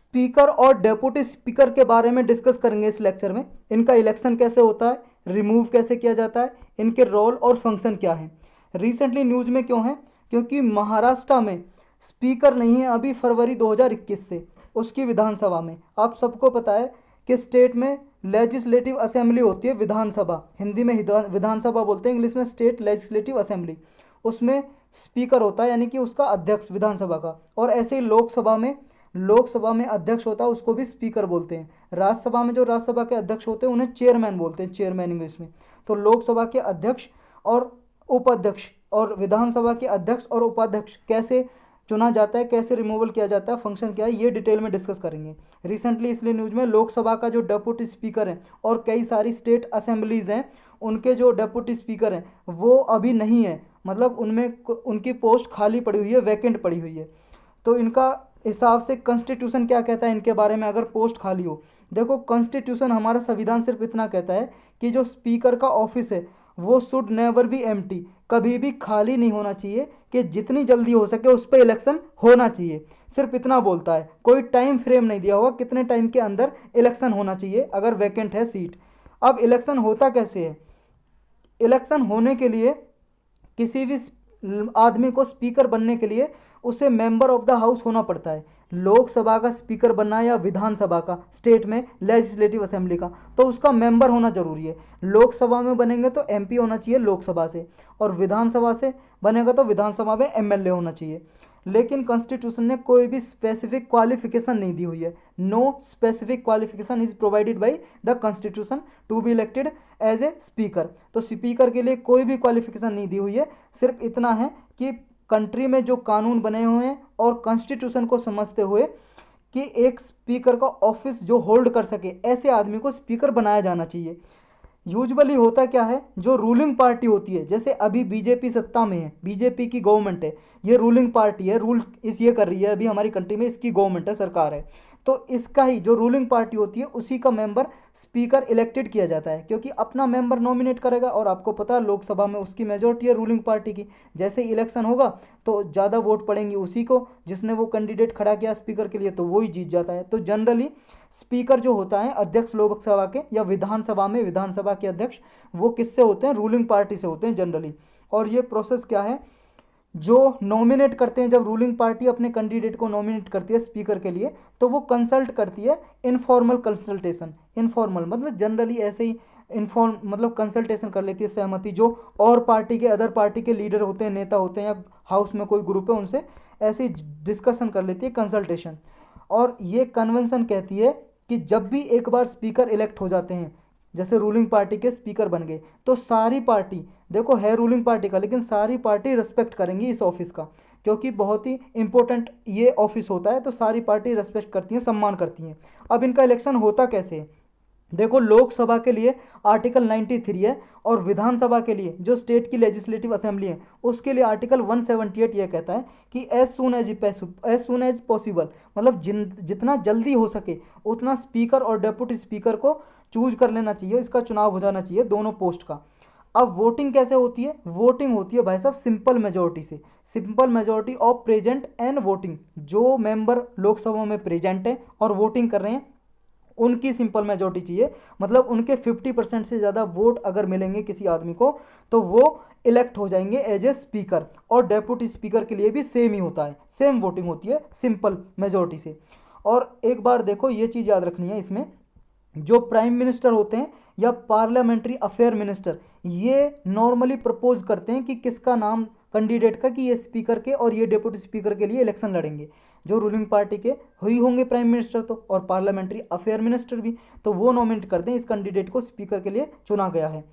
Speaker और deputy speaker के बारे में डिस्कस करेंगे इस लेक्चर में। इनका इलेक्शन कैसे होता है, रिमूव कैसे किया जाता है, इनके रोल और फंक्शन क्या है। रिसेंटली न्यूज में क्यों है, क्योंकि महाराष्ट्र में स्पीकर नहीं है अभी फरवरी 2021 से उसकी विधानसभा में। आप सबको पता है कि स्टेट में लेजिस्लेटिव असेंबली होती है, विधानसभा, हिंदी में विधानसभा बोलते हैं, इंग्लिश में स्टेट लेजिस्लेटिव असेंबली। उसमें स्पीकर होता है यानी कि उसका अध्यक्ष विधानसभा का। और ऐसे ही लोकसभा में अध्यक्ष होता है, उसको भी स्पीकर बोलते हैं। राज्यसभा में जो राज्यसभा के अध्यक्ष होते हैं उन्हें चेयरमैन बोलते हैं, चेयरमैन इंग्लिश में। तो लोकसभा के अध्यक्ष और उपाध्यक्ष और विधानसभा के अध्यक्ष और उपाध्यक्ष कैसे चुना जाता है, कैसे रिमूवल किया जाता है, फंक्शन क्या है, ये डिटेल में डिस्कस करेंगे। रिसेंटली इसलिए न्यूज में लोकसभा का जो डेप्यूटी स्पीकर है और कई सारी स्टेट असेंबलीज हैं उनके जो डेप्यूटी स्पीकर हैं वो अभी नहीं है, मतलब उनमें उनकी पोस्ट खाली पड़ी हुई है, वैकेंट पड़ी हुई है। तो इनका हिसाब से कॉन्स्टिट्यूशन क्या कहता है इनके बारे में अगर पोस्ट खाली हो। देखो कॉन्स्टिट्यूशन, हमारा संविधान सिर्फ इतना कहता है कि जो स्पीकर का ऑफिस है वो शुड नेवर बी एम्प्टी, कभी भी खाली नहीं होना चाहिए, कि जितनी जल्दी हो सके उस पर इलेक्शन होना चाहिए। सिर्फ इतना बोलता है, कोई टाइम फ्रेम नहीं दिया हुआ कितने टाइम के अंदर इलेक्शन होना चाहिए अगर वैकेंट है सीट। अब इलेक्शन होता कैसे है, इलेक्शन होने के लिए किसी भी आदमी को स्पीकर बनने के लिए उसे मेंबर ऑफ द हाउस होना पड़ता है। लोकसभा का स्पीकर बनना या विधानसभा का, स्टेट में लेजिस्लेटिव असेंबली का, तो उसका मेंबर होना जरूरी है। लोकसभा में बनेंगे तो एमपी होना चाहिए लोकसभा से, और विधानसभा से बनेगा तो विधानसभा में एमएलए होना चाहिए। लेकिन कॉन्स्टिट्यूशन ने कोई भी स्पेसिफिक क्वालिफिकेशन नहीं दी हुई है। No specific qualification is provided by the constitution to be elected as a speaker. तो स्पीकर के लिए कोई भी क्वालिफिकेशन नहीं दी हुई है, सिर्फ इतना है कि कंट्री में जो कानून बने हुए हैं और कॉन्स्टिट्यूशन को समझते हुए कि एक स्पीकर का ऑफिस जो होल्ड कर सके ऐसे आदमी को स्पीकर बनाया जाना चाहिए। यूजुअली होता क्या है, जो रूलिंग पार्टी होती है, जैसे अभी बीजेपी सत्ता में है, बीजेपी की गवर्नमेंट है, ये रूलिंग पार्टी है, रूल इस ये कर रही है अभी हमारी कंट्री में, इसकी गवर्नमेंट है, सरकार है। तो इसका ही जो रूलिंग पार्टी होती है उसी का मेंबर स्पीकर इलेक्टेड किया जाता है, क्योंकि अपना मेंबर नॉमिनेट करेगा। और आपको पता है लोकसभा में उसकी मेजोरिटी है रूलिंग पार्टी की। जैसे इलेक्शन होगा तो ज़्यादा वोट पड़ेंगे उसी को, जिसने वो कैंडिडेट खड़ा किया स्पीकर के लिए, तो वो ही जीत जाता है। तो जनरली स्पीकर जो होता है अध्यक्ष लोकसभा के या विधानसभा में विधानसभा के अध्यक्ष, वो किससे होते हैं, रूलिंग पार्टी से होते हैं जनरली। और ये प्रोसेस क्या है, जो नॉमिनेट करते हैं, जब रूलिंग पार्टी अपने कैंडिडेट को नॉमिनेट करती है स्पीकर के लिए तो वो कंसल्ट करती है, इनफॉर्मल कंसल्टेशन। इनफॉर्मल मतलब जनरली ऐसे ही इनफॉर्म मतलब कंसल्टेशन कर लेती है, सहमति, जो और पार्टी के अदर पार्टी के लीडर होते हैं, नेता होते हैं, या हाउस में कोई ग्रुप है उनसे ऐसे ही डिस्कशन कर लेती है, कंसल्टेशन। और ये कन्वेंशन कहती है कि जब भी एक बार स्पीकर इलेक्ट हो जाते हैं, जैसे रूलिंग पार्टी के स्पीकर बन गए, तो सारी पार्टी, देखो है रूलिंग पार्टी का लेकिन सारी पार्टी रिस्पेक्ट करेंगी इस ऑफिस का, क्योंकि बहुत ही इंपॉर्टेंट ये ऑफिस होता है, तो सारी पार्टी रिस्पेक्ट करती हैं, सम्मान करती हैं। अब इनका इलेक्शन होता कैसे है, देखो लोकसभा के लिए आर्टिकल 93 है, और विधानसभा के लिए जो स्टेट की लेजिस्लेटिव असेंबली है उसके लिए आर्टिकल 178 ये कहता है कि एज सुन एज पॉसिबल, मतलब जितना जल्दी हो सके उतना स्पीकर और डेप्यूटी स्पीकर को चूज कर लेना चाहिए, इसका चुनाव हो जाना चाहिए दोनों पोस्ट का। अब वोटिंग कैसे होती है, वोटिंग होती है भाई साहब सिंपल मेजोरिटी से, simple majority of present and voting. जो मेंबर लोकसभा में प्रेजेंट है और वोटिंग कर रहे हैं उनकी सिंपल मेजोरिटी चाहिए, मतलब उनके 50% से ज़्यादा वोट अगर मिलेंगे किसी आदमी को तो वो इलेक्ट हो जाएंगे एज ए स्पीकर। और डेप्यूटी स्पीकर के लिए भी सेम ही होता है, सेम वोटिंग होती है सिंपल मेजोरिटी से। और एक बार देखो ये चीज़ याद रखनी है, इसमें जो प्राइम मिनिस्टर होते हैं या पार्लियामेंट्री अफेयर मिनिस्टर, ये नॉर्मली प्रपोज करते हैं कि किसका नाम कैंडिडेट का, कि ये स्पीकर के और ये डेप्यूटी स्पीकर के लिए इलेक्शन लड़ेंगे। जो रूलिंग पार्टी के हुई होंगे प्राइम मिनिस्टर तो, और पार्लियामेंट्री अफेयर मिनिस्टर भी, तो वो नॉमिनेट करते हैं इस कैंडिडेट को स्पीकर के लिए चुना गया है।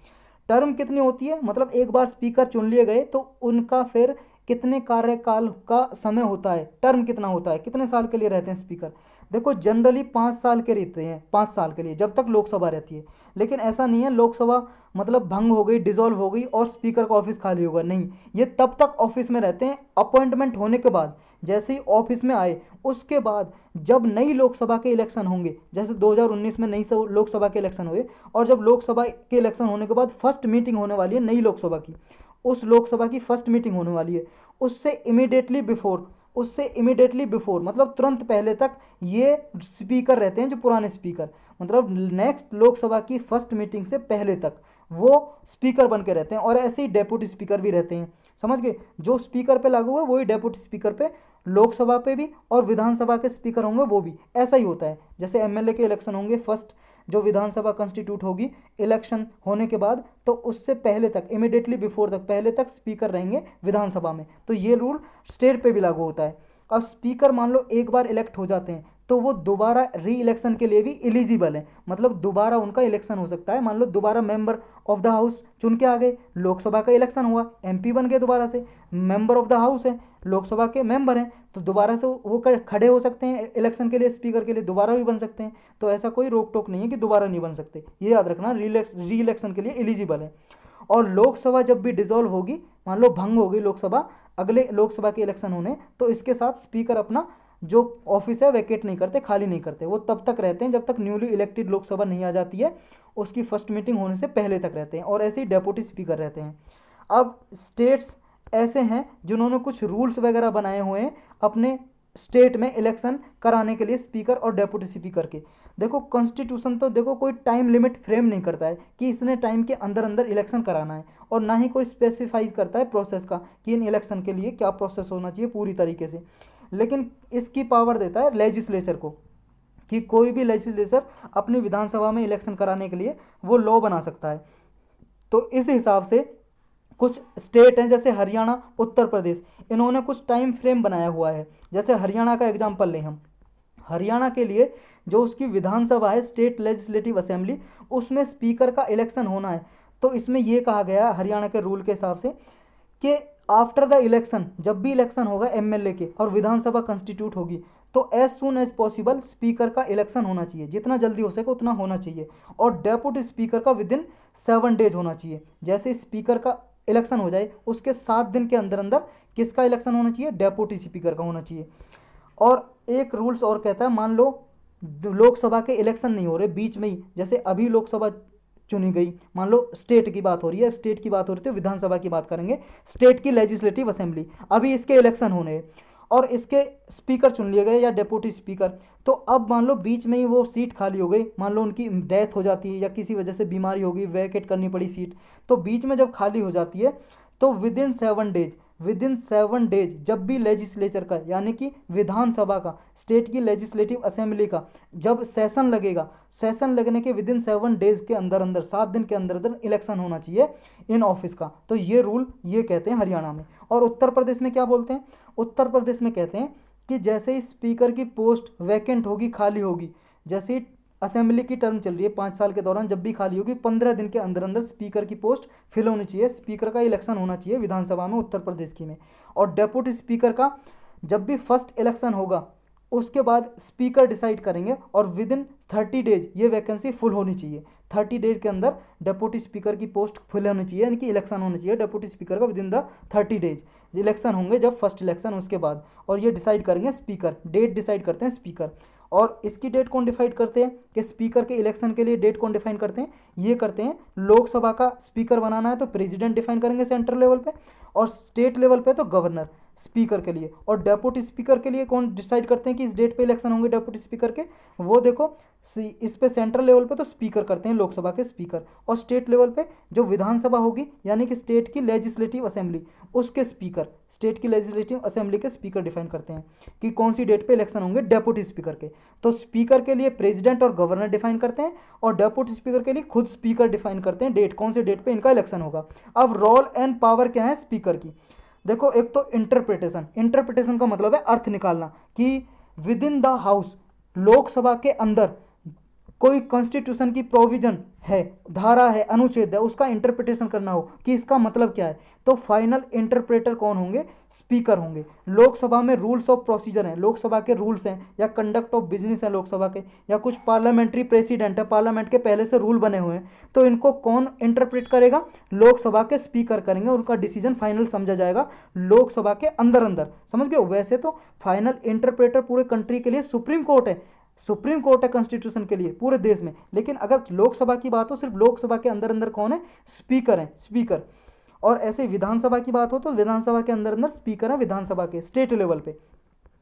टर्म कितनी होती है, मतलब एक बार स्पीकर चुन लिए गए तो उनका फिर कितने कार्यकाल का समय होता है, टर्म कितना होता है, कितने साल के लिए रहते हैं स्पीकर। देखो जनरली 5 साल के रहते हैं, 5 साल के लिए, जब तक लोकसभा रहती है। लेकिन ऐसा नहीं है लोकसभा मतलब भंग हो गई, डिसॉल्व हो गई और स्पीकर का ऑफिस खाली होगा, नहीं, ये तब तक ऑफिस में रहते हैं अपॉइंटमेंट होने के बाद। जैसे ही ऑफिस में आए उसके बाद जब नई लोकसभा के इलेक्शन होंगे, जैसे 2019 में नई लोकसभा के इलेक्शन हुए, और जब लोकसभा के इलेक्शन होने के बाद फर्स्ट मीटिंग होने वाली है नई लोकसभा की, उस लोकसभा की फर्स्ट मीटिंग होने वाली है, उससे इमीडिएटली बिफोर उससे इमिडिएटली बिफोर मतलब तुरंत पहले तक ये स्पीकर रहते हैं, जो पुराने स्पीकर मतलब नेक्स्ट लोकसभा की फर्स्ट मीटिंग से पहले तक वो स्पीकर बन के रहते हैं। और ऐसे ही डेप्यूटी स्पीकर भी रहते हैं, समझ गए। जो स्पीकर पे लागू है वही डेप्यूटी स्पीकर पे, लोकसभा पे भी, और विधानसभा के स्पीकर होंगे वो भी ऐसा ही होता है। जैसे एमएलए के इलेक्शन होंगे फर्स्ट, जो विधानसभा कंस्टिट्यूट होगी इलेक्शन होने के बाद, तो उससे पहले तक इमिडिएटली बिफोर तक पहले तक स्पीकर रहेंगे विधानसभा में। तो ये रूल स्टेट पे भी लागू होता है। अब स्पीकर मान लो एक बार इलेक्ट हो जाते हैं तो वो दोबारा री इलेक्शन के लिए भी एलिजिबल है, मतलब दोबारा उनका इलेक्शन हो सकता है। मान लो दोबारा मेंबर ऑफ द हाउस चुन के आ गए, लोकसभा का इलेक्शन हुआ, एमपी बन गए, दोबारा से मेंबर ऑफ द हाउस है, लोकसभा के मेंबर हैं, तो दोबारा से वो खड़े हो सकते हैं इलेक्शन के लिए, स्पीकर के लिए दोबारा भी बन सकते हैं। तो ऐसा कोई रोक टोक नहीं है कि दोबारा नहीं बन सकते, ये याद रखना, री इलेक्शन के लिए एलिजिबल है। और लोकसभा जब भी डिसॉल्व होगी, मान लो भंग हो गई लोकसभा अगले लोकसभा के इलेक्शन होने, तो इसके साथ स्पीकर अपना जो ऑफिस है वैकेट नहीं करते, खाली नहीं करते, वो तब तक रहते हैं जब तक न्यूली इलेक्टेड लोकसभा नहीं आ जाती है, उसकी फर्स्ट मीटिंग होने से पहले तक रहते हैं। और ऐसे ही डेप्यूटी स्पीकर रहते हैं। अब स्टेट्स ऐसे हैं जिन्होंने कुछ रूल्स वगैरह बनाए हुए हैं अपने स्टेट में इलेक्शन कराने के लिए स्पीकर और डेप्यूटी स्पीकर के। देखो कॉन्स्टिट्यूशन तो देखो कोई टाइम लिमिट फ्रेम नहीं करता है कि इतने टाइम के अंदर अंदर इलेक्शन कराना है, और ना ही कोई स्पेसिफाइज करता है प्रोसेस का कि इन इलेक्शन के लिए क्या प्रोसेस होना चाहिए पूरी तरीके से। लेकिन इसकी पावर देता है लेजिस्लेचर को, कि कोई भी लेजिस्लेचर अपनी विधानसभा में इलेक्शन कराने के लिए वो लॉ बना सकता है। तो इस हिसाब से कुछ स्टेट हैं जैसे हरियाणा, उत्तर प्रदेश, इन्होंने कुछ टाइम फ्रेम बनाया हुआ है। जैसे हरियाणा का एग्जांपल लें हम, हरियाणा के लिए जो उसकी विधानसभा है स्टेट लेजिस्लेटिव असेंबली, उसमें स्पीकर का इलेक्शन होना है। तो इसमें यह कहा गया हरियाणा के रूल के हिसाब से कि आफ्टर द इलेक्शन, जब भी इलेक्शन होगा एमएलए के और विधानसभा कंस्टिट्यूट होगी, तो as soon as possible speaker का इलेक्शन होना चाहिए, जितना जल्दी हो सके उतना होना चाहिए। और डेप्यूटी स्पीकर का विद इन 7 डेज होना चाहिए। जैसे स्पीकर का इलेक्शन हो जाए उसके 7 दिन के अंदर अंदर किसका इलेक्शन होना चाहिए, डेप्यूटी स्पीकर का होना चाहिए। और एक रूल्स और कहता है, मान लो लोकसभा के इलेक्शन नहीं हो रहे बीच में ही, जैसे अभी लोकसभा चुनी गई, मान लो स्टेट की बात हो रही है, स्टेट की बात हो रही है तो विधानसभा की बात करेंगे, स्टेट की लेजिस्लेटिव असेंबली, अभी इसके इलेक्शन होने हैं और इसके स्पीकर चुन लिए गए या डेप्यूटी स्पीकर, तो अब मान लो बीच में ही वो सीट खाली हो गई, मान लो उनकी डेथ हो जाती है या किसी वजह से बीमारी हो गई, वैकेट करनी पड़ी सीट, तो बीच में जब खाली हो जाती है तो विद इन 7 डेज जब भी लेजिस्लेचर का यानी कि विधानसभा का, स्टेट की लेजिस्लेटिव असेंबली का जब सेशन लगेगा, सेशन लगने के विद इन 7 डेज के अंदर अंदर, 7 दिन के अंदर अंदर इलेक्शन होना चाहिए इन ऑफिस का। तो ये रूल ये कहते हैं हरियाणा में। और उत्तर प्रदेश में क्या बोलते हैं, उत्तर प्रदेश में कहते हैं कि जैसे ही स्पीकर की पोस्ट वैकेंट होगी, खाली होगी, जैसे ही असेंबली की टर्म चल रही है 5 साल के दौरान, जब भी खाली होगी 15 दिन के अंदर अंदर स्पीकर की पोस्ट फिल होनी चाहिए, स्पीकर का इलेक्शन होना चाहिए विधानसभा में उत्तर प्रदेश की में। और डेप्यूटी स्पीकर का जब भी फर्स्ट इलेक्शन होगा उसके बाद स्पीकर डिसाइड करेंगे और विद इन 30 डेज ये वैकेंसी फुल होनी चाहिए। 30 डेज के अंदर डेप्यूटी स्पीकर की पोस्ट फिल होनी चाहिए, यानी कि इलेक्शन होना चाहिए डेप्यूटी स्पीकर का with in the 30 days. Election होंगे जब फर्स्ट इलेक्शन उसके बाद, और ये डिसाइड करेंगे स्पीकर, डेट डिसाइड करते हैं स्पीकर। और इसकी डेट कौन डिफाइड करते हैं कि स्पीकर के इलेक्शन के लिए डेट कौन डिफाइन करते हैं, ये करते हैं लोकसभा का स्पीकर बनाना है तो प्रेसिडेंट डिफाइन करेंगे सेंट्रल लेवल पे, और स्टेट लेवल पे तो गवर्नर स्पीकर के लिए। और डेप्यूटी स्पीकर के लिए कौन डिसाइड करते हैं कि इस डेट पे इलेक्शन होंगे डेप्यूटी स्पीकर के, वो देखो इस पे सेंट्रल लेवल पे तो स्पीकर करते हैं लोकसभा के स्पीकर, और स्टेट लेवल पे जो विधानसभा होगी यानी कि स्टेट की लेजिस्लेटिव असेंबली उसके स्पीकर, स्टेट की लेजिस्लेटिव असेंबली के स्पीकर डिफाइन करते हैं कि कौन सी डेट पे इलेक्शन होंगे डेप्यूटी स्पीकर के। तो स्पीकर के लिए प्रेसिडेंट और गवर्नर डिफाइन करते हैं, और डेप्यूटी स्पीकर के लिए खुद स्पीकर डिफाइन करते हैं डेट, कौन से डेट पे इनका इलेक्शन होगा। अब रोल एंड पावर क्या है स्पीकर की, देखो एक तो इंटरप्रिटेशन, इंटरप्रिटेशन का मतलब है अर्थ निकालना, कि with in the house, Lok Sabha के अंदर कोई कॉन्स्टिट्यूशन की प्रोविजन है, धारा है, अनुच्छेद है, उसका इंटरप्रिटेशन करना हो कि इसका मतलब क्या है, तो फाइनल इंटरप्रेटर कौन होंगे, स्पीकर होंगे। लोकसभा में रूल्स ऑफ प्रोसीजर हैं, लोकसभा के रूल्स हैं, या कंडक्ट ऑफ बिजनेस है लोकसभा के, या कुछ पार्लियामेंट्री प्रेसिडेंट है, पार्लियामेंट के पहले से रूल बने हुए हैं, तो इनको कौन इंटरप्रेट करेगा, लोकसभा के स्पीकर करेंगे, उनका डिसीजन फाइनल समझा जाएगा लोकसभा के अंदर अंदर, समझ गए। वैसे तो फाइनल इंटरप्रेटर पूरे कंट्री के लिए सुप्रीम कोर्ट है, सुप्रीम कोर्ट है कॉन्स्टिट्यूशन के लिए पूरे देश में, लेकिन अगर लोकसभा की बात हो सिर्फ लोकसभा के अंदर अंदर कौन है, स्पीकर है, स्पीकर। और ऐसे विधानसभा की बात हो तो विधानसभा के अंदर अंदर स्पीकर है विधानसभा के स्टेट लेवल पे।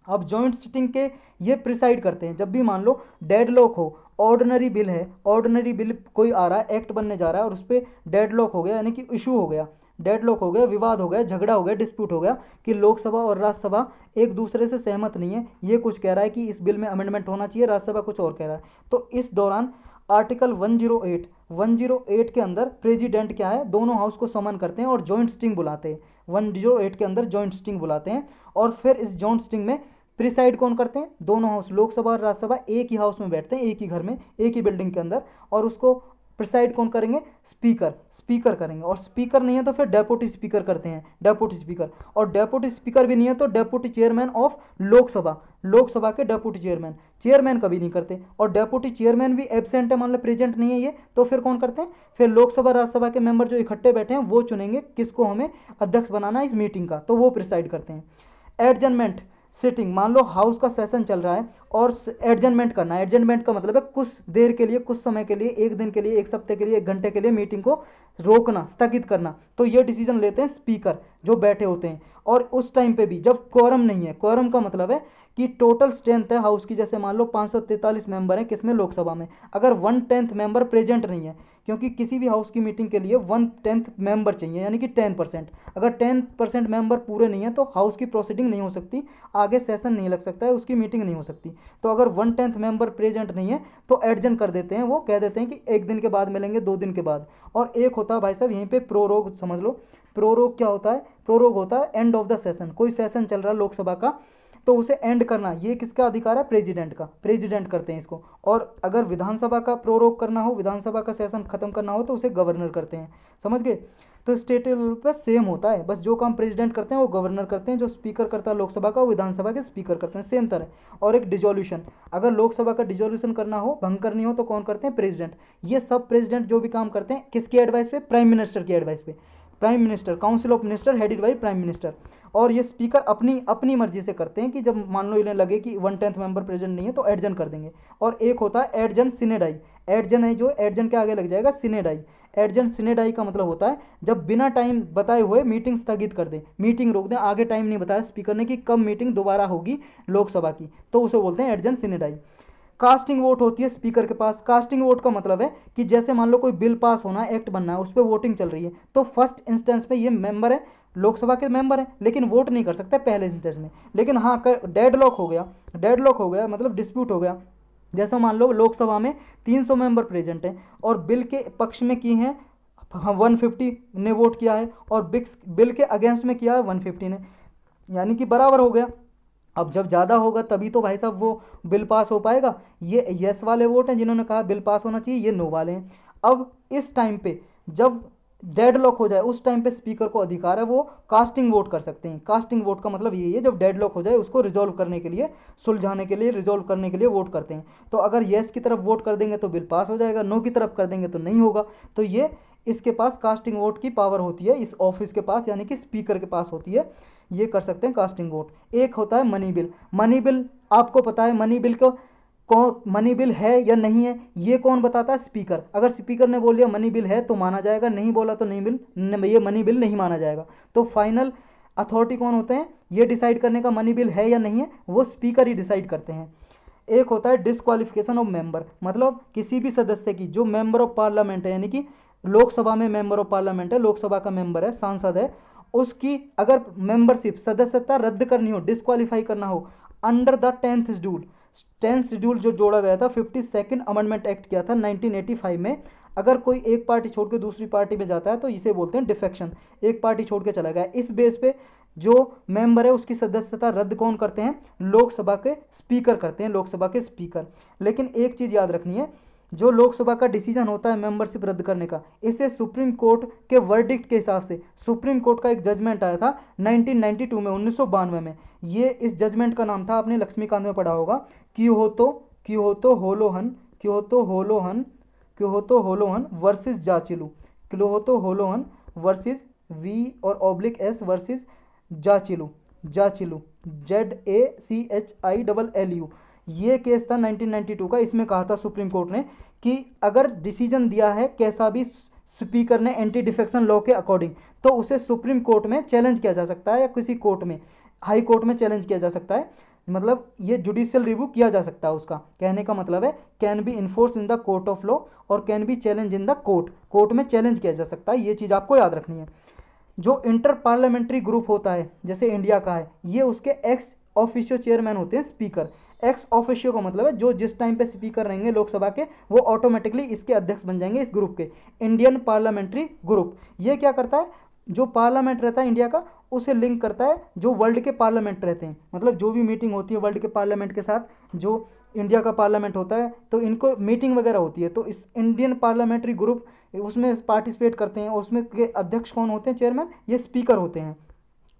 अब जॉइंट सिटिंग के ये प्रिसाइड करते हैं जब भी मान लो डेडलॉक हो, ऑर्डिनरी बिल है, ऑर्डिनरी बिल कोई आ रहा है, एक्ट बनने जा रहा है और उस पर डेडलॉक हो गया, यानी कि इशू हो गया, डेडलॉक हो गया, विवाद हो गया, झगड़ा हो गया, डिस्प्यूट हो गया कि लोकसभा और राज्यसभा एक दूसरे से सहमत नहीं है, ये कुछ कह रहा है कि इस बिल में अमेंडमेंट होना चाहिए, राज्यसभा कुछ और कह रहा है, तो इस दौरान आर्टिकल 108 के अंदर प्रेसिडेंट क्या है, दोनों हाउस को समन करते हैं और जॉइंट सिटिंग बुलाते हैं। 108 के अंदर जॉइंट सिटिंग बुलाते हैं और फिर इस जॉइंट सिटिंग में प्रिसाइड कौन करते हैं, दोनों हाउस, लोकसभा और राज्यसभा एक ही हाउस में बैठते हैं, एक ही घर में, एक ही बिल्डिंग के अंदर, और उसको प्रिसाइड कौन करेंगे, स्पीकर करेंगे, और स्पीकर नहीं है तो फिर डेप्यूटी स्पीकर करते हैं, डेप्यूटी स्पीकर, और डेप्यूटी स्पीकर भी नहीं है तो deputy chairman of Lok Sabha, Lok Sabha के डेप्यूटी चेयरमैन, चेयरमैन कभी नहीं करते, और डेप्यूटी चेयरमैन भी एब्सेंट है, मान लो प्रेजेंट नहीं है ये, तो फिर कौन करते हैं, फिर लोकसभा राज्यसभा के मेंबर जो इकट्ठे बैठे हैं वो चुनेंगे किसको हमें अध्यक्ष बनाना है इस मीटिंग का, तो वो प्रिसाइड करते हैं। एडजर्नमेंट सिटिंग, मान लो हाउस का सेशन चल रहा है और एडजर्नमेंट करना है, एडजर्नमेंट का मतलब है कुछ देर के लिए, कुछ समय के लिए, एक दिन के लिए, एक सप्ताह के लिए, एक घंटे के लिए मीटिंग को रोकना, स्थगित करना, तो ये डिसीजन लेते हैं स्पीकर जो बैठे होते हैं। और उस टाइम पे भी जब क्वारम नहीं है, क्वारम का मतलब है कि टोटल स्ट्रेंथ है हाउस की, जैसे मान लो 543 मेंबर हैं किसमें, लोकसभा में, अगर 1/10 मेंबर प्रेजेंट नहीं है, क्योंकि किसी भी हाउस की मीटिंग के लिए 1/10 मेंबर चाहिए, यानी कि 10%, अगर 10% मेंबर पूरे नहीं है तो हाउस की प्रोसीडिंग नहीं हो सकती, आगे सेशन नहीं लग सकता है, उसकी मीटिंग नहीं हो सकती। तो अगर 1/10 मेंबर प्रेजेंट नहीं है तो एडजन कर देते हैं, वो कह देते हैं कि एक दिन के बाद मिलेंगे, 2 दिन के बाद। और एक होता है भाई साहब यहीं पे प्रोरोग, समझ लो प्रोरोग क्या होता है, प्रोरोग होता है एंड ऑफ द सेशन, कोई सेशन चल रहा है लोकसभा का तो उसे एंड करना, ये किसका अधिकार है, प्रेसिडेंट का, प्रेसिडेंट करते हैं इसको। और अगर विधानसभा का प्रोरोग करना हो, विधानसभा का सेशन खत्म करना हो तो उसे गवर्नर करते हैं, समझ गए। तो स्टेट लेवल पर सेम होता है, बस जो काम प्रेसिडेंट करते हैं वो गवर्नर करते हैं, जो स्पीकर करता है लोकसभा का वो विधानसभा के स्पीकर करते हैं, सेम तरह। और एक डिजोल्यूशन, अगर लोकसभा का डिजोल्यूशन करना हो, भंग करनी हो तो कौन करते हैं, प्रेसिडेंट। ये सब प्रेसिडेंट जो भी काम करते हैं किसकी एडवाइस पे, प्राइम मिनिस्टर की एडवाइस पे, prime minister, council of minister headed by prime minister. और ये स्पीकर अपनी अपनी मर्जी से करते हैं कि जब मान लो इन्हें लगे कि 1/10 मेंबर प्रेजेंट नहीं है तो एडजन कर देंगे। और एक होता है एडजन सिनेडाई, एडजन है जो एडजन के आगे लग जाएगा सिनेडाई, एडजन सिनेडाई का मतलब होता है जब बिना टाइम बताए हुए मीटिंग स्थगित कर दें, मीटिंग रोक दें, आगे टाइम नहीं बताया स्पीकर ने कि कब मीटिंग दोबारा होगी लोकसभा की, तो उसे बोलते हैं एडजन सिनेडाई। कास्टिंग वोट होती है स्पीकर के पास, कास्टिंग वोट का मतलब है कि जैसे मान लो कोई बिल पास होना है, एक्ट बनना है, उस पर वोटिंग चल रही है, तो फर्स्ट इंस्टेंस में ये मेंबर है, लोकसभा के मेंबर हैं, लेकिन वोट नहीं कर सकते पहले इंस्टेंस में। लेकिन हाँ डेडलॉक हो गया, डेडलॉक हो गया मतलब डिस्प्यूट हो गया, जैसा मान लो लोकसभा में 300 मेंबर प्रेजेंट हैं और बिल के पक्ष में किए हैं 150 ने वोट किया है, और बिल के अगेंस्ट में किया है 150 ने, यानी कि बराबर हो गया। अब जब ज़्यादा होगा तभी तो भाई साहब वो बिल पास हो पाएगा। ये यस वाले वोट हैं जिन्होंने कहा बिल पास होना चाहिए, ये नो वाले हैं। अब इस टाइम पे जब डेडलॉक हो जाए उस टाइम पे स्पीकर को अधिकार है वो कास्टिंग वोट कर सकते हैं। कास्टिंग वोट का मतलब यही है जब डेडलॉक हो जाए उसको रिजॉल्व करने के लिए, सुलझाने के लिए, रिजॉल्व करने के लिए वोट करते हैं। तो अगर येस की तरफ वोट कर देंगे तो बिल पास हो जाएगा, नो की तरफ कर देंगे तो नहीं होगा। तो ये इसके पास कास्टिंग वोट की पावर होती है, इस ऑफिस के पास यानी कि स्पीकर के पास होती है, ये कर सकते हैं कास्टिंग वोट। एक होता है मनी बिल, मनी बिल आपको पता है मनी बिल को कौन, मनी बिल है या नहीं है ये कौन बताता है, स्पीकर। अगर स्पीकर ने बोल दिया मनी बिल है तो माना जाएगा, नहीं बोला तो नहीं बिल, ये मनी बिल नहीं माना जाएगा। तो फाइनल अथॉरिटी कौन होते हैं ये डिसाइड करने का, मनी बिल है या नहीं है वो स्पीकर ही डिसाइड करते हैं। एक होता है डिसक्वालिफिकेशन ऑफ मेंबर, मतलब किसी भी सदस्य की जो मेंबर ऑफ पार्लियामेंट है, यानी कि लोकसभा में मेंबर ऑफ पार्लियामेंट है, लोकसभा का मेंबर है, सांसद है, उसकी अगर मेंबरशिप सदस्यता रद्द करनी हो, डिसक्वालीफाई करना हो under the 10th schedule, 10th schedule जो जोड़ा गया था, 52nd अमेंडमेंट एक्ट किया था 1985 में, अगर कोई एक पार्टी छोड़ के दूसरी पार्टी में जाता है तो इसे बोलते हैं डिफेक्शन, एक पार्टी छोड़ के चला गया। इस बेस पे जो मेंबर है उसकी सदस्यता रद्द कौन करते हैं, लोकसभा के स्पीकर करते हैं, लोकसभा के स्पीकर। लेकिन एक चीज़ याद रखनी है, जो लोकसभा का डिसीजन होता है मेंबरशिप रद्द करने का, इसे सुप्रीम कोर्ट के वर्डिक्ट के हिसाब से, सुप्रीम कोर्ट का एक जजमेंट आया था 1992 में, 1992 में, ये इस जजमेंट का नाम था, आपने लक्ष्मीकांत में पढ़ा होगा, Kihoto Hollohan, Kihoto Hollohan, Kihoto Hollohan versus Zachillhu, Kihoto Hollohan versus V और oblique S versus Zachillhu, Zachillhu ZACHILLU। ये केस था 1992 का। इसमें कहा था सुप्रीम कोर्ट ने कि अगर डिसीजन दिया है कैसा भी स्पीकर ने एंटी डिफेक्शन लॉ के अकॉर्डिंग, तो उसे सुप्रीम कोर्ट में चैलेंज किया जा सकता है या किसी कोर्ट में, हाई कोर्ट में चैलेंज किया जा सकता है। मतलब ये जुडिशियल रिव्यू किया जा सकता है उसका, कहने का मतलब है can be enforce in the court of law और can be challenge in the court, court में चैलेंज किया जा सकता है, ये चीज़ आपको याद रखनी है। जो इंटर पार्लियामेंट्री ग्रुप होता है जैसे इंडिया का है, ये उसके एक्स ऑफिशियो चेयरमैन होते हैं स्पीकर। एक्स ऑफिशियो का मतलब है जो जिस टाइम पे स्पीकर रहेंगे लोकसभा के वो ऑटोमेटिकली इसके अध्यक्ष बन जाएंगे इस ग्रुप के। इंडियन पार्लियामेंट्री ग्रुप ये क्या करता है, जो पार्लियामेंट रहता है इंडिया का उसे लिंक करता है जो वर्ल्ड के पार्लियामेंट रहते हैं, मतलब जो भी मीटिंग होती है वर्ल्ड के पार्लियामेंट के साथ जो इंडिया का पार्लियामेंट होता है तो इनको मीटिंग वगैरह होती है, तो इस इंडियन पार्लियामेंट्री ग्रुप उसमें पार्टिसिपेट करते हैं और उसमें के अध्यक्ष कौन होते हैं, चेयरमैन, ये स्पीकर होते हैं।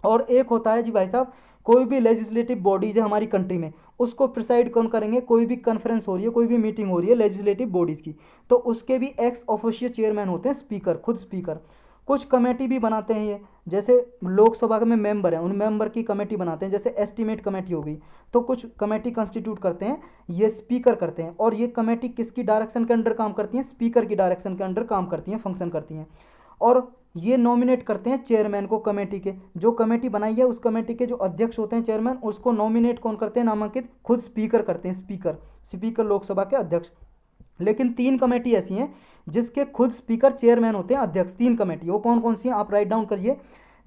और एक होता है जी भाई साहब, कोई भी लेजिस्लेटिव बॉडीज है हमारी कंट्री में उसको प्रिसाइड कौन करेंगे, कोई भी कॉन्फ्रेंस हो रही है कोई भी मीटिंग हो रही है लेजिस्लेटिव बॉडीज की, तो उसके भी एक्स ऑफिशियल चेयरमैन होते हैं स्पीकर, खुद स्पीकर। कुछ कमेटी भी बनाते हैं ये, जैसे लोकसभा में मेंबर हैं उन मेंबर की कमेटी बनाते हैं, जैसे एस्टीमेट कमेटी हो गई, तो कुछ कमेटी कंस्टिट्यूट करते हैं ये स्पीकर करते हैं। और ये कमेटी किसकी डायरेक्शन के अंडर काम करती हैं, स्पीकर की डायरेक्शन के अंडर काम करती हैं, फंक्शन करती हैं। और ये नॉमिनेट करते हैं चेयरमैन को कमेटी के, जो कमेटी बनाई है उस कमेटी के जो अध्यक्ष होते हैं चेयरमैन, उसको नॉमिनेट कौन करते हैं, नामांकित खुद स्पीकर करते हैं, स्पीकर, स्पीकर लोकसभा के अध्यक्ष। लेकिन 3 कमेटी ऐसी हैं जिसके खुद स्पीकर चेयरमैन होते हैं अध्यक्ष, 3 कमेटी, वो कौन कौन सी हैं आप राइट डाउन करिए।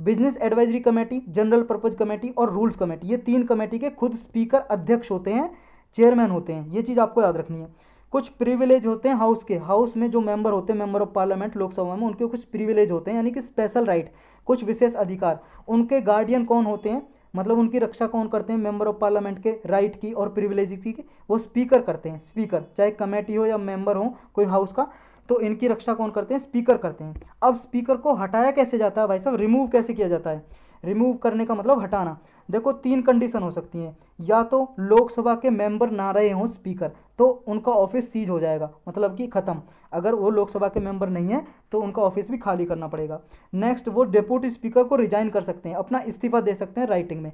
Business advisory committee, general purpose committee और रूल्स कमेटी, ये 3 कमेटी के खुद स्पीकर अध्यक्ष होते हैं, चेयरमैन होते हैं, ये चीज़ आपको याद रखनी है। कुछ प्रिविलेज होते हैं हाउस के, हाउस में जो मेंबर होते हैं मेंबर ऑफ पार्लियामेंट लोकसभा में, उनके कुछ प्रिविलेज होते हैं यानी कि स्पेशल राइट, कुछ विशेष अधिकार। उनके गार्डियन कौन होते हैं, मतलब उनकी रक्षा कौन करते हैं मेंबर ऑफ पार्लियामेंट के राइट की और प्रिविलेज की, वो स्पीकर करते हैं, स्पीकर, चाहे कमेटी हो या मेंबर हो कोई हाउस का, तो इनकी रक्षा कौन करते हैं, स्पीकर करते हैं। अब स्पीकर को हटाया कैसे जाता है भाई साहब, रिमूव कैसे किया जाता है, रिमूव करने का मतलब हटाना। देखो 3 कंडीशन हो सकती हैं, या तो लोकसभा के मेंबर ना रहे हों स्पीकर तो उनका ऑफिस सीज हो जाएगा, मतलब कि खत्म, अगर वो लोकसभा के मेंबर नहीं है तो उनका ऑफिस भी खाली करना पड़ेगा। नेक्स्ट, वो डेप्यूटी स्पीकर को रिजाइन कर सकते हैं, अपना इस्तीफा दे सकते हैं राइटिंग में।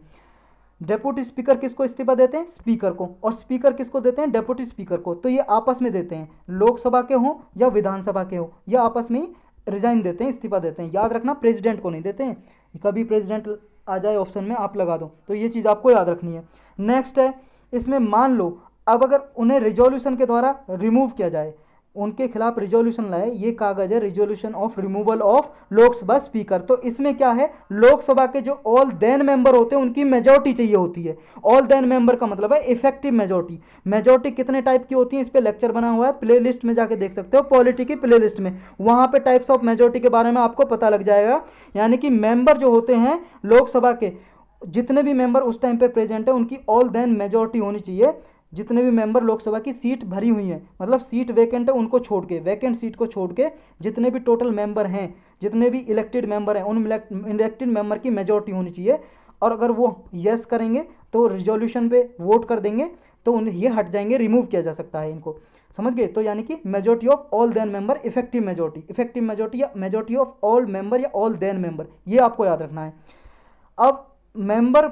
डेप्यूटी स्पीकर किसको इस्तीफा देते हैं, स्पीकर को, और स्पीकर किसको देते हैं, डेप्यूटी स्पीकर को, तो ये आपस में देते हैं, लोकसभा के हों या विधानसभा के हो, ये आपस में ही रिजाइन देते हैं, इस्तीफा देते हैं। याद रखना प्रेसिडेंट को नहीं देते हैं, कभी प्रेसिडेंट आ जाए ऑप्शन में आप लगा दो, तो ये चीज़ आपको याद रखनी है। नेक्स्ट है, इसमें मान लो अब अगर उन्हें रिजोल्यूशन के द्वारा रिमूव किया जाए, उनके खिलाफ रिजोल्यूशन लाए, ये कागज है resolution of removal of Lok Sabha speaker, तो इसमें क्या है, लोकसभा के जो ऑल देन मेंबर होते हैं उनकी मेजोरिटी चाहिए होती है। ऑल देन मेंबर का मतलब है इफेक्टिव मेजोरिटी। मेजोरिटी कितने टाइप की होती है, इस पर लेक्चर बना हुआ है, प्ले लिस्ट में जाके देख सकते हो, पॉलिटी की प्ले लिस्ट में, वहां पे टाइप्स ऑफ मेजोरिटी के बारे में आपको पता लग जाएगा। यानी कि मेंबर जो होते हैं लोकसभा के, जितने भी मेंबर उस टाइम पे प्रेजेंट है उनकी ऑल देन मेजोरिटी होनी चाहिए। जितने भी मेंबर लोकसभा की सीट भरी हुई हैं, मतलब सीट वेकेंट है उनको छोड़ के, वैकेंट सीट को छोड़ के जितने भी टोटल मेंबर हैं, जितने भी इलेक्टेड मेंबर हैं, उन इलेक्टेड मेंबर की मेजोरिटी होनी चाहिए। और अगर वो यस करेंगे तो रिजोल्यूशन पे वोट कर देंगे तो ये हट जाएंगे, रिमूव किया जा सकता है इनको, समझ गए। तो यानी कि majority of all then member, effective majority या मेजोरिटी ऑफ ऑल मेंबर या ऑल देन मेंबर, ये आपको याद रखना है। अब मेंबर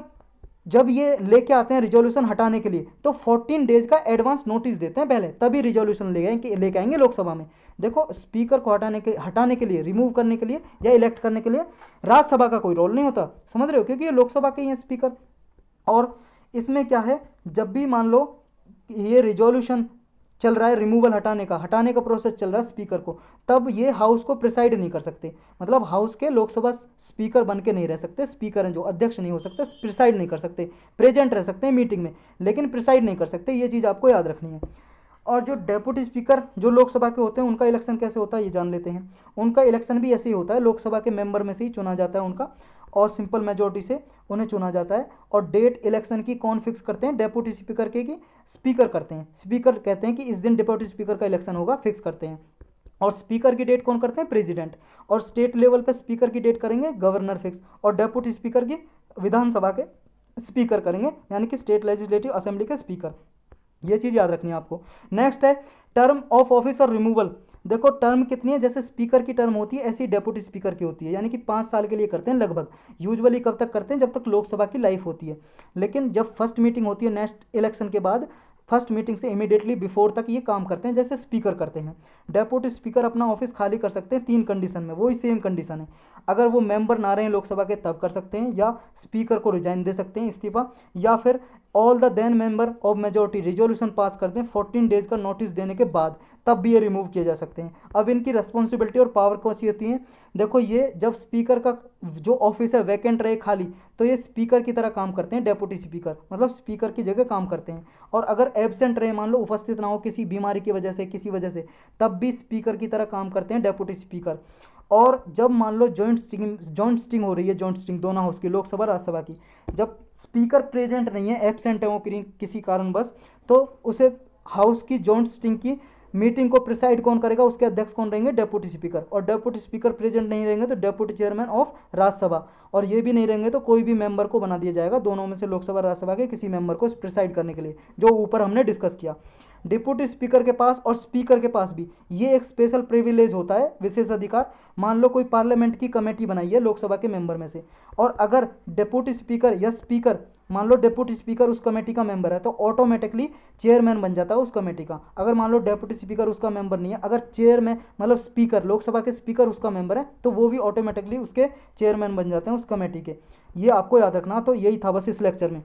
जब ये लेके आते हैं रिजोल्यूशन हटाने के लिए तो 14 डेज का एडवांस नोटिस देते हैं पहले, तभी रिजोल्यूशन लेके आएंगे लोकसभा में। देखो स्पीकर को हटाने के लिए, रिमूव करने के लिए या इलेक्ट करने के लिए राज्यसभा का कोई रोल नहीं होता, समझ रहे हो, क्योंकि ये लोकसभा के ही हैं स्पीकर। और इसमें क्या है, जब भी मान लो ये रिजोल्यूशन चल रहा है, रिमूवल हटाने का प्रोसेस चल रहा है स्पीकर को, तब ये हाउस को प्रिसाइड नहीं कर सकते, मतलब हाउस के लोकसभा स्पीकर बन के नहीं रह सकते, स्पीकर हैं जो अध्यक्ष नहीं हो सकते, प्रिसाइड नहीं कर सकते, प्रेजेंट रह सकते हैं मीटिंग में लेकिन प्रिसाइड नहीं कर सकते, ये चीज़ आपको याद रखनी है। और जो डेप्यूटी स्पीकर जो लोकसभा के होते हैं उनका इलेक्शन कैसे होता है ये जान लेते हैं। उनका इलेक्शन भी ऐसे ही होता है, लोकसभा के मेंबर में से ही चुना जाता है उनका, और सिंपल मेजोरिटी से उन्हें चुना जाता है। और डेट इलेक्शन की कौन फिक्स करते हैं, डेप्यूटी स्पीकर के की स्पीकर करते हैं, स्पीकर कहते हैं कि इस दिन डेप्यूटी स्पीकर का इलेक्शन होगा, फिक्स करते हैं। और स्पीकर की डेट कौन करते हैं, प्रेसिडेंट। और स्टेट लेवल पे स्पीकर की डेट करेंगे गवर्नर फिक्स, और डेप्यूटी स्पीकर की विधानसभा के स्पीकर करेंगे, यानी कि स्टेट लेजिस्लेटिव असेंबली के स्पीकर, ये चीज़ याद रखनी है आपको। नेक्स्ट है टर्म ऑफ ऑफिस और रिमूवल। देखो टर्म कितनी है, जैसे स्पीकर की टर्म होती है ऐसी डेप्यूटी स्पीकर की होती है, यानी कि 5 साल के लिए करते हैं लगभग, यूजुअली कब तक करते हैं, जब तक लोकसभा की लाइफ होती है। लेकिन जब फर्स्ट मीटिंग होती है नेक्स्ट इलेक्शन के बाद, फर्स्ट मीटिंग से इमीडिएटली बिफोर तक ये काम करते हैं जैसे स्पीकर करते हैं। डेप्यूटी स्पीकर अपना ऑफिस खाली कर सकते हैं 3 कंडीशन में, वही सेम कंडीशन है, अगर वो मेंबर ना रहे लोकसभा के तब कर सकते हैं, या स्पीकर को रिजाइन दे सकते हैं इस्तीफा, या फिर all the then member of majority resolution pass कर दें 14 डेज का नोटिस देने के बाद, तब भी ये रिमूव किए जा सकते हैं। अब इनकी रिस्पॉन्सिबिलिटी और पावर कौन सी होती है? देखो, ये जब स्पीकर का जो ऑफिस है वैकेंट रहे खाली, तो ये स्पीकर की तरह काम करते हैं, डेप्यूटी स्पीकर, मतलब स्पीकर की जगह काम करते हैं। और अगर एब्सेंट रहे, मान लो उपस्थित ना हो किसी बीमारी की वजह से, किसी वजह से, तब भी स्पीकर की तरह काम करते हैं डेप्यूटी स्पीकर। और जब मान लो जॉइंट स्टिंग हो रही है, जॉइंट स्टिंग दोनों हाउस की, लोकसभा राज्यसभा की, जब स्पीकर प्रेजेंट नहीं है, एब्सेंट है वो किसी कारणवश, तो उसे हाउस की जॉइंट स्टिंग की मीटिंग को प्रिसाइड कौन करेगा, उसके अध्यक्ष कौन रहेंगे? Deputy speaker. और डेप्यूटी स्पीकर प्रेजेंट नहीं रहेंगे तो डेप्यूटी चेयरमैन ऑफ राज्यसभा, और ये भी नहीं रहेंगे तो कोई भी मेंबर को बना दिया जाएगा, दोनों में से लोकसभा राज्यसभा के किसी मेंबर को प्रिसाइड करने के लिए, जो ऊपर हमने डिस्कस किया। डिप्यूटी स्पीकर के पास और स्पीकर के पास भी ये एक स्पेशल प्रिविलेज होता है, विशेष अधिकार। मान लो कोई पार्लियामेंट की कमेटी बनाई है लोकसभा के मेंबर में से, और अगर डिप्यूटी स्पीकर या स्पीकर, मान लो डिप्यूटी स्पीकर उस कमेटी का मेंबर है, तो ऑटोमेटिकली चेयरमैन बन जाता है उस कमेटी का। अगर मान लो डिप्यूटी स्पीकर उसका मेंबर नहीं है, अगर चेयरमैन मतलब स्पीकर, लोकसभा के स्पीकर उसका मेंबर है, तो वो भी ऑटोमेटिकली उसके चेयरमैन बन जाते हैं उस कमेटी के। ये आपको याद रखना। तो यही था बस इस लेक्चर में।